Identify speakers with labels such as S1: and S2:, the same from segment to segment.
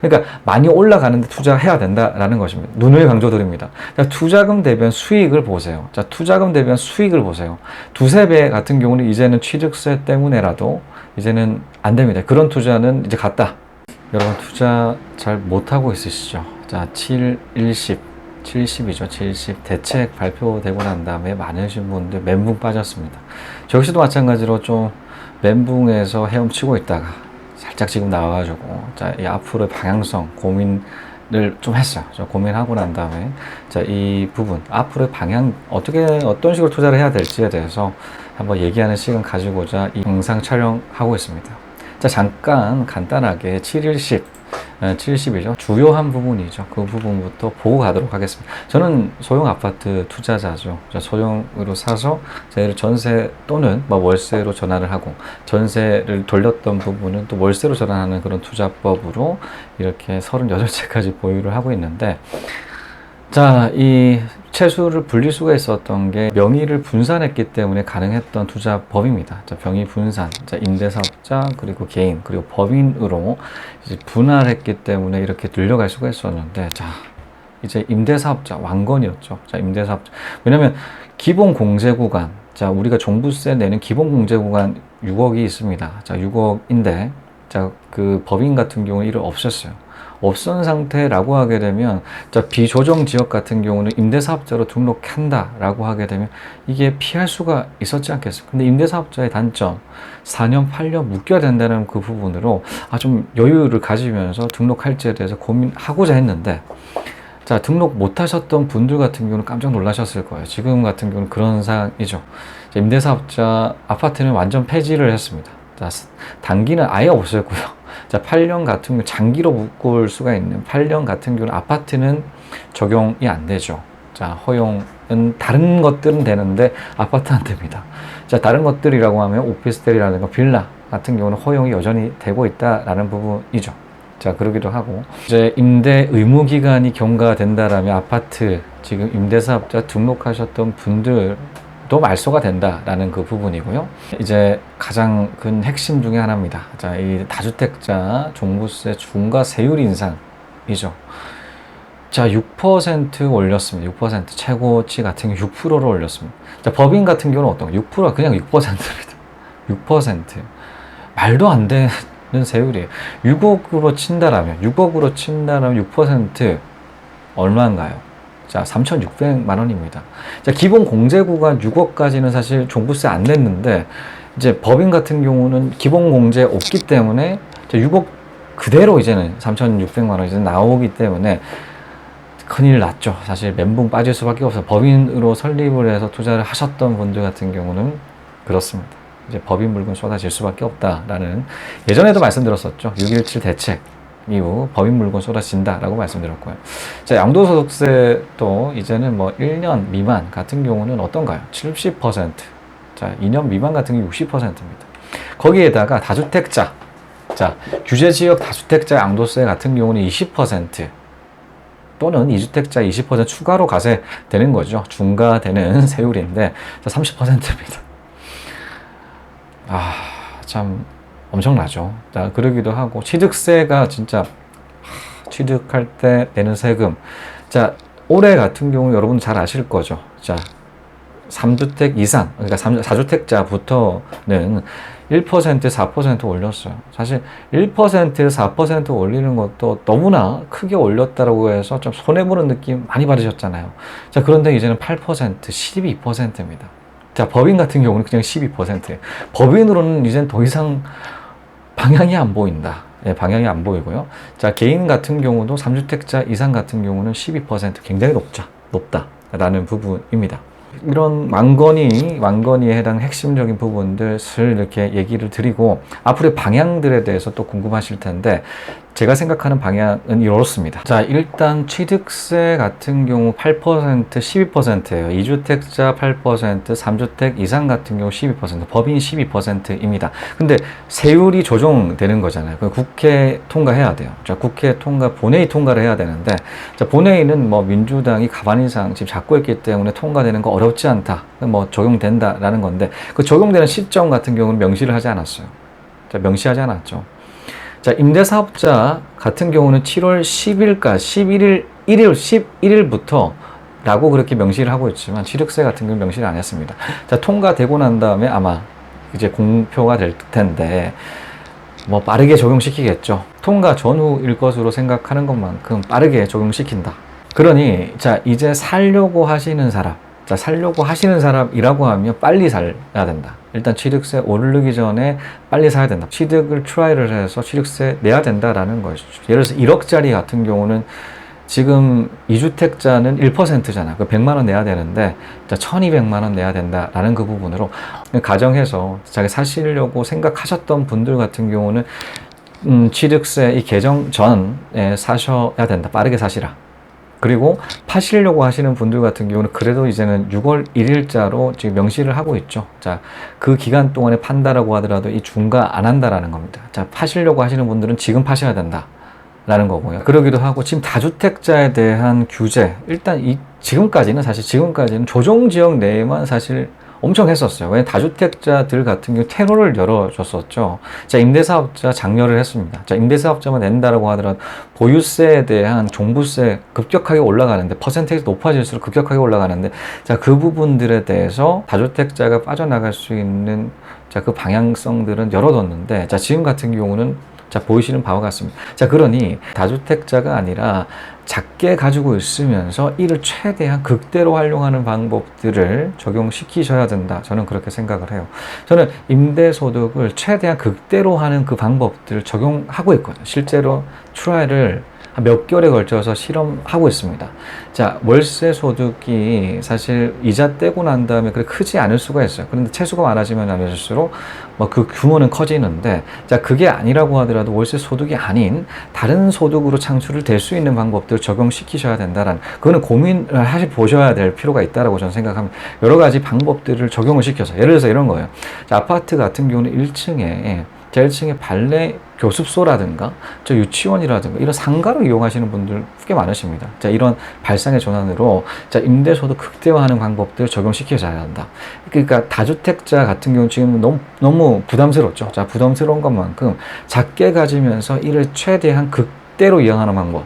S1: 그러니까 많이 올라가는데 투자해야 된다라는 것입니다. 눈을 강조드립니다. 자, 투자금 대비한 수익을 보세요. 자, 투자금 대비한 수익을 보세요. 두세 배 같은 경우는 이제는 취득세 때문에라도 이제는 안 됩니다. 그런 투자는 이제 갔다. 여러분 투자 잘 못하고 있으시죠? 자, 70이죠. 70 대책 발표되고 난 다음에 많으신 분들 멘붕 빠졌습니다. 저 역시도 마찬가지로 좀 멘붕에서 헤엄치고 있다가 살짝 지금 나와가지고 자, 이 앞으로의 방향성 고민을 좀 했어요. 좀 고민하고 난 다음에 자, 이 부분 앞으로의 방향 어떤 식으로 투자를 해야 될지에 대해서 한번 얘기하는 시간 가지고자 이 영상 촬영하고 있습니다. 자, 잠깐 간단하게 70이죠. 주요한 부분이죠. 그 부분부터 보고 가도록 하겠습니다. 저는 소형 아파트 투자자죠. 소형으로 사서 저희를 전세 또는 뭐 월세로 전환을 하고 전세를 돌렸던 부분은 또 월세로 전환하는 그런 투자법으로 이렇게 38채까지 보유를 하고 있는데 자, 이 채수를 분리수가 있었던 게 명의를 분산했기 때문에 가능했던 투자법입니다. 자, 명의 분산, 자, 임대사업자 그리고 개인 그리고 법인으로 이제 분할했기 때문에 이렇게 늘려갈 수가 있었는데 자, 이제 임대사업자 왕건이었죠. 자, 임대사업자 왜냐면 기본 공제 구간, 자, 우리가 종부세 내는 기본 공제 구간 6억이 있습니다. 자, 6억인데 자, 그 법인 같은 경우는 이를 없앴어요. 없선 상태라고 하게 되면 자, 비조정 지역 같은 경우는 임대사업자로 등록한다라고 하게 되면 이게 피할 수가 있었지 않겠습니까? 근데 임대사업자의 단점 4년 8년 묶여야 된다는 그 부분으로 좀 여유를 가지면서 등록할지에 대해서 고민하고자 했는데 자, 등록 못 하셨던 분들 같은 경우는 깜짝 놀라셨을 거예요. 지금 같은 경우는 그런 상황이죠. 임대사업자 아파트는 완전 폐지를 했습니다. 자, 단기는 아예 없었고요. 자, 8년 같은 경우 장기로 묶을 수가 있는 8년 같은 경우는 아파트는 적용이 안 되죠. 자, 허용은 다른 것들은 되는데 아파트 안 됩니다. 자, 다른 것들이라고 하면 오피스텔이라든가 빌라 같은 경우는 허용이 여전히 되고 있다라는 부분이죠. 자, 그러기도 하고 이제 임대 의무 기간이 경과된다라면 아파트 지금 임대사업자 등록하셨던 분들 또 말소가 된다라는 그 부분이고요. 이제 가장 큰 핵심 중에 하나입니다. 자, 이 다주택자 종부세 중과 세율 인상이죠. 자, 6% 올렸습니다. 6% 최고치 같은 경우 6%를 올렸습니다. 자, 법인 같은 경우는 어떤 거? 6%가 그냥 6%입니다. 6%. 말도 안 되는 세율이에요. 6억으로 친다라면 6% 얼마인가요? 자, 3,600만 원입니다. 자, 기본 공제 구간 6억까지는 사실 종부세 안 냈는데, 이제 법인 같은 경우는 기본 공제 없기 때문에 6억 그대로 이제는 3,600만 원 이제 나오기 때문에 큰일 났죠. 사실 멘붕 빠질 수밖에 없어요. 법인으로 설립을 해서 투자를 하셨던 분들 같은 경우는 그렇습니다. 이제 법인 물건 쏟아질 수밖에 없다라는 예전에도 말씀드렸었죠. 6.17 대책. 이후 법인 물건 쏟아진다라고 말씀드렸고요. 자, 양도소득세도 이제는 뭐 1년 미만 같은 경우는 어떤가요? 70%. 자, 2년 미만 같은 경우 60%입니다. 거기에다가 다주택자. 자, 규제지역 다주택자 양도세 같은 경우는 20% 또는 2주택자 20% 추가로 과세되는 거죠. 중과되는 세율인데 30%입니다. 참 엄청나죠. 자, 그러기도 하고, 취득세가 진짜, 취득할 때 내는 세금. 자, 올해 같은 경우 여러분 잘 아실 거죠. 자, 3주택 이상, 그러니까 4주택자부터는 1%, 4% 올렸어요. 사실 1%, 4% 올리는 것도 너무나 크게 올렸다고 해서 좀 손해보는 느낌 많이 받으셨잖아요. 자, 그런데 이제는 8%, 12%입니다. 자, 법인 같은 경우는 그냥 12%예요. 법인으로는 이젠 더 이상 방향이 안 보인다. 예, 방향이 안 보이고요. 자, 개인 같은 경우도 3주택자 이상 같은 경우는 12% 굉장히 높다라는 부분입니다. 이런 왕건이에 해당 핵심적인 부분들을 이렇게 얘기를 드리고 앞으로의 방향들에 대해서 또 궁금하실 텐데 제가 생각하는 방향은 이렇습니다. 자, 일단 취득세 같은 경우 8%, 12%예요. 2주택자 8%, 3주택 이상 같은 경우 12%, 법인 12%입니다. 근데 세율이 조정되는 거잖아요. 국회 통과해야 돼요. 자, 국회 통과, 본회의 통과를 해야 되는데, 자, 본회의는 뭐 민주당이 가반 이상 지금 잡고 있기 때문에 통과되는 거 어렵지 않다. 뭐 적용된다라는 건데, 그 적용되는 시점 같은 경우는 명시를 하지 않았어요. 자, 명시하지 않았죠. 자, 임대사업자 같은 경우는 7월 10일까지 11일부터 라고 그렇게 명시를 하고 있지만 취득세 같은 경우는 명시를 안 했습니다. 자, 통과되고 난 다음에 아마 이제 공표가 될 텐데 뭐 빠르게 적용시키겠죠. 통과 전후일 것으로 생각하는 것만큼 빠르게 적용시킨다. 그러니 자, 이제 살려고 하시는 사람, 자, 살려고 하시는 사람이라고 하면 빨리 살아야 된다. 일단 취득세 오르기 전에 빨리 사야 된다. 취득을 트라이를 해서 취득세 내야 된다라는 것이죠. 예를 들어서 1억짜리 같은 경우는 지금 2주택자는 1%잖아. 그 100만 원 내야 되는데 1200만 원 내야 된다라는 그 부분으로 가정해서 자기 사시려고 생각하셨던 분들 같은 경우는 취득세 이 개정 전에 사셔야 된다. 빠르게 사시라. 그리고 파시려고 하시는 분들 같은 경우는 그래도 이제는 6월 1일자로 지금 명시를 하고 있죠. 자, 그 기간 동안에 판다라고 하더라도 이 중과 안 한다라는 겁니다. 자, 파시려고 하시는 분들은 지금 파셔야 된다. 라는 거고요. 그러기도 하고 지금 다주택자에 대한 규제 일단 지금까지는 조정지역 내에만 사실 엄청 했었어요. 왜냐면 다주택자들 같은 경우 테러를 열어줬었죠. 자, 임대사업자 장려를 했습니다. 자, 임대사업자만 낸다라고 하더라도 보유세에 대한 종부세 급격하게 올라가는데 퍼센테이지 높아질수록 급격하게 올라가는데 자, 그 부분들에 대해서 다주택자가 빠져나갈 수 있는 자, 그 방향성들은 열어뒀는데 자, 지금 같은 경우는 자, 보이시는 바와 같습니다. 자, 그러니 다주택자가 아니라 작게 가지고 있으면서 이를 최대한 극대로 활용하는 방법들을 적용시키셔야 된다. 저는 그렇게 생각을 해요. 저는 임대소득을 최대한 극대로 하는 그 방법들을 적용하고 있거든요. 실제로 트라이를 몇 개월에 걸쳐서 실험하고 있습니다. 자, 월세 소득이 사실 이자 떼고 난 다음에 그렇게 크지 않을 수가 있어요. 그런데 채수가 많아지면 많아질수록 뭐 그 규모는 커지는데, 자, 그게 아니라고 하더라도 월세 소득이 아닌 다른 소득으로 창출을 될 수 있는 방법들을 적용시키셔야 된다라는, 그거는 고민을 보셔야 될 필요가 있다라고 저는 생각합니다. 여러 가지 방법들을 적용을 시켜서, 예를 들어서 이런 거예요. 자, 아파트 같은 경우는 1층에 제 1층에 발레 교습소라든가 저 유치원이라든가 이런 상가를 이용하시는 분들 꽤 많으십니다. 자, 이런 발상의 전환으로 자, 임대소득 극대화하는 방법들을 적용시켜줘야 한다. 그러니까 다주택자 같은 경우는 지금 너무 부담스럽죠. 자, 부담스러운 것만큼 작게 가지면서 이를 최대한 극대로 이용하는 방법,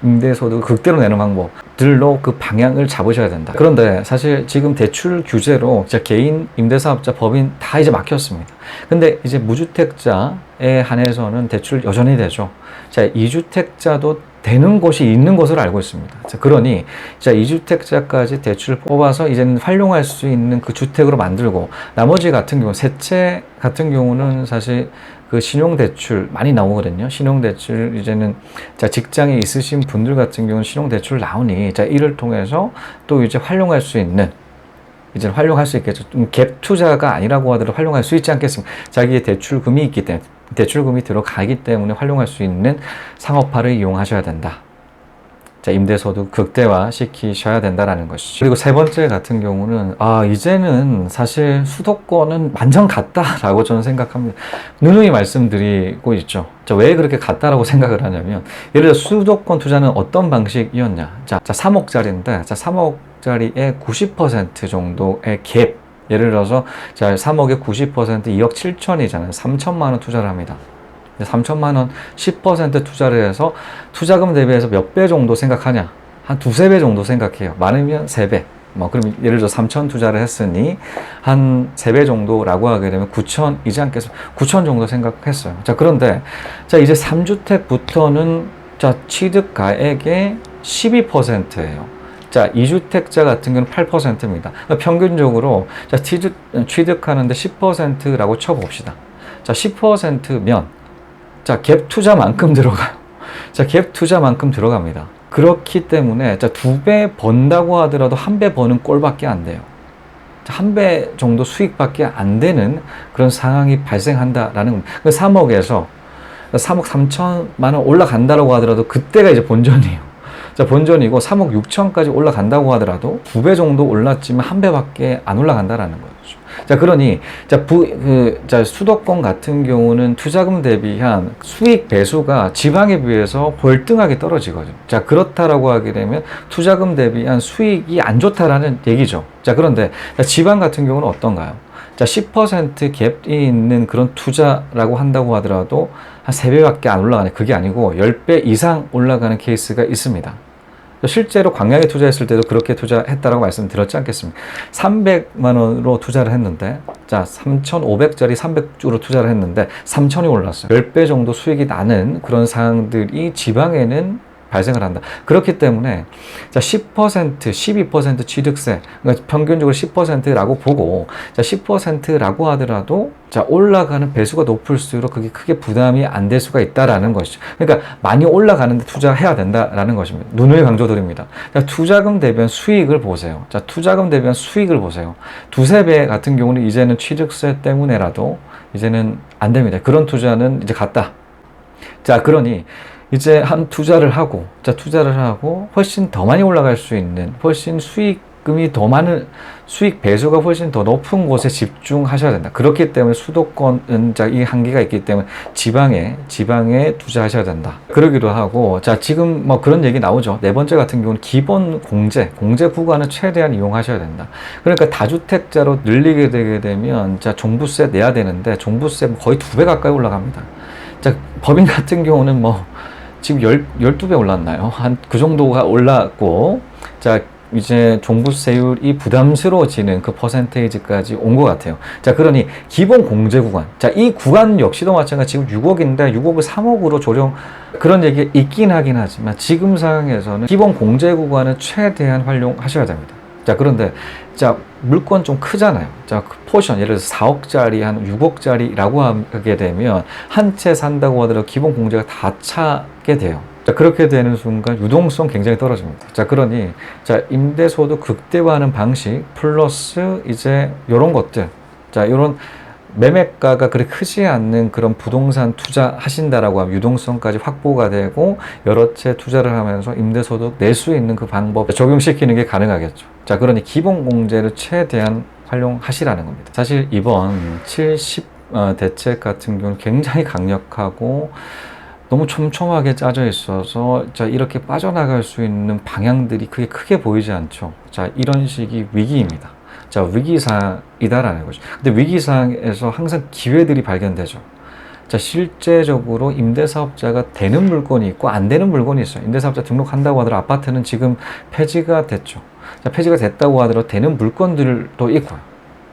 S1: 임대소득을 극대로 내는 방법들로 그 방향을 잡으셔야 된다. 그런데 사실 지금 대출 규제로 개인 임대사업자 법인 다 이제 막혔습니다. 근데 이제 무주택자에 한해서는 대출 여전히 되죠. 자, 2주택자도 되는 곳이 있는 것으로 알고 있습니다. 자, 그러니 자, 2주택자까지 대출을 뽑아서 이제는 활용할 수 있는 그 주택으로 만들고, 나머지 같은 경우 세 채 같은 경우는 사실 그 신용대출 많이 나오거든요. 신용대출 이제는 자, 직장에 있으신 분들 같은 경우는 신용대출 나오니 자, 이를 통해서 또 이제 활용할 수 있는, 이제 활용할 수 있겠죠. 갭 투자가 아니라고 하더라도 활용할 수 있지 않겠습니까? 자기의 대출금이 있기 때문에, 대출금이 들어가기 때문에 활용할 수 있는 상업화를 이용하셔야 된다. 자, 임대소득 극대화 시키셔야 된다라는 것이죠. 그리고 세 번째 같은 경우는 이제는 사실 수도권은 완전 같다라고 저는 생각합니다. 누누이 말씀드리고 있죠. 자, 왜 그렇게 같다라고 생각을 하냐면, 예를 들어 수도권 투자는 어떤 방식이었냐. 자, 3억짜리인데 자, 3억짜리의 90% 정도의 갭, 예를 들어서 자, 3억의 90% 2억 7천이잖아요. 3천만 원 투자를 합니다. 3천만 원 10% 투자를 해서 투자금 대비해서 몇 배 정도 생각하냐? 한 두세 배 정도 생각해요. 많으면 3배. 뭐, 그럼 예를 들어 3천 투자를 했으니 한 3배 정도라고 하게 되면 9천이지 않겠습니까? 9천 정도 생각했어요. 자, 그런데 자, 이제 3주택부터는 자, 취득가액의 12%예요. 자, 2주택자 같은 경우는 8%입니다. 그러니까 평균적으로 자, 취득하는데 10%라고 쳐봅시다. 자, 10%면 자, 갭 투자만큼 들어가요. 자, 갭 투자만큼 들어갑니다. 그렇기 때문에 자, 2배 번다고 하더라도 1배 버는 꼴밖에 안 돼요. 자, 1배 정도 수익밖에 안 되는 그런 상황이 발생한다라는 겁니다. 3억에서 3억 3천만 원 올라간다고 하더라도 그때가 이제 본전이에요. 자, 본전이고 3억 6천까지 올라간다고 하더라도 2배 정도 올랐지만 1배밖에 안 올라간다라는 거죠. 자, 그러니 자, 수도권 같은 경우는 투자금 대비한 수익 배수가 지방에 비해서 월등하게 떨어지거든요. 자, 그렇다라고 하게 되면 투자금 대비한 수익이 안 좋다라는 얘기죠. 자, 그런데 지방 같은 경우는 어떤가요? 자, 10% 갭이 있는 그런 투자라고 한다고 하더라도 한 3배밖에 안 올라가네. 그게 아니고 10배 이상 올라가는 케이스가 있습니다. 실제로 광양에 투자했을 때도 그렇게 투자했다라고 말씀드렸지 않겠습니까? 300만 원으로 투자를 했는데, 자, 3,500짜리 300주로 투자를 했는데 3,000이 올랐어요. 10배 정도 수익이 나는 그런 상황들이 지방에는 발생을 한다. 그렇기 때문에 자, 10%, 12% 취득세, 그러니까 평균적으로 10%라고 보고, 자, 10%라고 하더라도 자, 올라가는 배수가 높을수록 그게 크게 부담이 안 될 수가 있다라는 것이죠. 그러니까 많이 올라가는데 투자해야 된다라는 것입니다. 누누이 강조드립니다. 자, 투자금 대비한 수익을 보세요. 자, 투자금 대비한 수익을 보세요. 두세 배 같은 경우는 이제는 취득세 때문에라도 이제는 안 됩니다. 그런 투자는 이제 갔다. 자, 그러니 이제 한 투자를 하고, 자, 투자를 하고 훨씬 더 많이 올라갈 수 있는, 훨씬 수익금이 더 많은, 수익 배수가 훨씬 더 높은 곳에 집중하셔야 된다. 그렇기 때문에 수도권은 자, 이 한계가 있기 때문에 지방에 투자하셔야 된다. 그러기도 하고, 자, 지금 뭐 그런 얘기 나오죠. 네 번째 같은 경우는 기본 공제 구간을 최대한 이용하셔야 된다. 그러니까 다주택자로 늘리게 되게 되면, 자, 종부세 내야 되는데, 종부세 거의 2배 가까이 올라갑니다. 자, 법인 같은 경우는 뭐, 지금 12배 올랐나요? 한 그 정도가 올랐고, 자, 이제 종부세율이 부담스러워지는 그 퍼센테이지까지 온 것 같아요. 자, 그러니 기본 공제 구간. 자, 이 구간 역시도 마찬가지 지금 6억인데 6억을 3억으로 조정, 그런 얘기가 있긴 하긴 하지만 지금 상황에서는 기본 공제 구간을 최대한 활용하셔야 됩니다. 자, 그런데 자, 물건 좀 크잖아요. 자, 그 포션 예를 들어서 4억짜리 한 6억짜리라고 하게 되면 한 채 산다고 하더라도 기본 공제가 다 차게 돼요. 자, 그렇게 되는 순간 유동성 굉장히 떨어집니다. 자, 그러니 자, 임대소득 극대화하는 방식 플러스 이제 요런 것들, 자, 요런 매매가가 그렇게 크지 않는 그런 부동산 투자하신다라고 하면 유동성까지 확보가 되고 여러 채 투자를 하면서 임대소득 낼 수 있는 그 방법 적용시키는 게 가능하겠죠. 자, 그러니 기본 공제를 최대한 활용하시라는 겁니다. 사실 이번 70 대책 같은 경우는 굉장히 강력하고 너무 촘촘하게 짜져 있어서 자, 이렇게 빠져나갈 수 있는 방향들이 그게 크게 보이지 않죠. 자, 이런 식이 위기입니다. 자, 위기상이다라는 거죠. 근데 위기상에서 항상 기회들이 발견되죠. 자, 실제적으로 임대사업자가 되는 물건이 있고 안 되는 물건이 있어요. 임대사업자 등록한다고 하더라도 아파트는 지금 폐지가 됐죠. 자, 폐지가 됐다고 하더라도 되는 물건들도 있고요.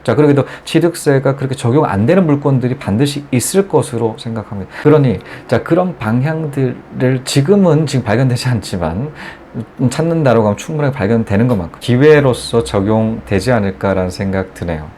S1: 자, 그러기도 취득세가 그렇게 적용 안 되는 물건들이 반드시 있을 것으로 생각합니다. 그러니 자, 그런 방향들을 지금 발견되지 않지만 찾는다라고 하면 충분하게 발견되는 것만큼 기회로서 적용되지 않을까라는 생각 드네요.